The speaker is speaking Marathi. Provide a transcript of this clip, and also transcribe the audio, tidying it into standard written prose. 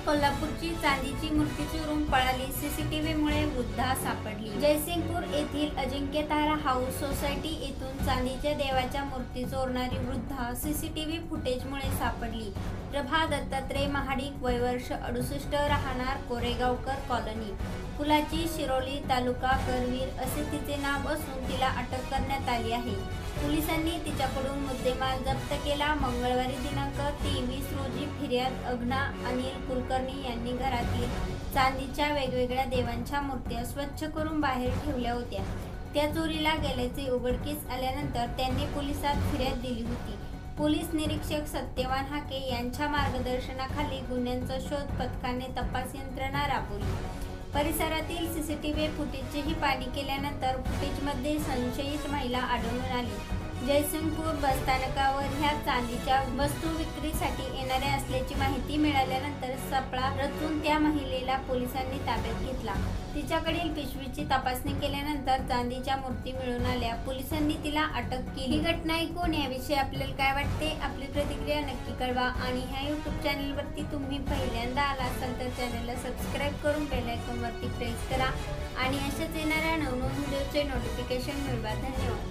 कोल्हापूरची चांदीची मूर्ती चोरून पळाली, सीसीटीव्हीमुळे वृद्धा सापडली। जयसिंगपूर येथील अजिंक्यतारा हाऊस सोसायटी येथून चांदीच्या देवाच्या मूर्ती चोरणारी वृद्धा सीसीटीव्ही फुटेजमुळे सापडली। प्रभा दत्तात्रय महाडिक, वय वर्ष 68, राहणार कोरेगावकर कॉलनी, फुलाची, शिरोली, तालुका करवीर असे तिचे नाव असून तिला अटक करण्यात आली आहे। पोलिसांनी तिच्याकडून मुद्देमाल जप्त केला। मंगळवारी दिनांक 23 रोजी फिर्याद अग्ना अनिल कुलकर्णी यांनी घरातील चांदीच्या वेगवेगळ्या देवांच्या मूर्त्या स्वच्छ करून बाहेर ठेवल्या होत्या। त्या चोरीला गेल्याचे उघडकीस आल्यानंतर त्यांनी पोलिसात फिर्याद दिली होती। पोलीस निरीक्षक सत्यवान हाके यांच्या मार्गदर्शनाखाली गुन्ह्यांचा शोध पथकाने तपास यंत्रणा राबवली। परिसरातील सीसीटीव्ही फुटेजचीही पाहणी केल्यानंतर फुटेजमध्ये संशयित महिला आढळून आली। जयसिंगपूर बसस्थानकावर ह्या चांदीच्या वस्तू विक्रीसाठी येणाऱ्या असल्याची माहिती मिळाल्यानंतर सापळा रचून त्या महिलेला पोलिसांनी ताब्यात घेतला। तिच्याकडील पिशवीची तपासणी केल्यानंतर चांदीच्या मूर्ती मिळून आल्या। पोलिसांनी तिला अटक केली। ही घटना ऐकून याविषयी आपल्याला काय वाटते? आपली प्रतिक्रिया नक्की कळवा आणि ह्या यूट्यूब चॅनलवरती तुम्ही पहिल्यांदा आला असाल तर चॅनलला सबस्क्राईब करून बेल आयकॉनवरती प्रेस करा आणि अशाच येणाऱ्या नवनवीन व्हिडिओचे नोटिफिकेशन मिळवा। धन्यवाद।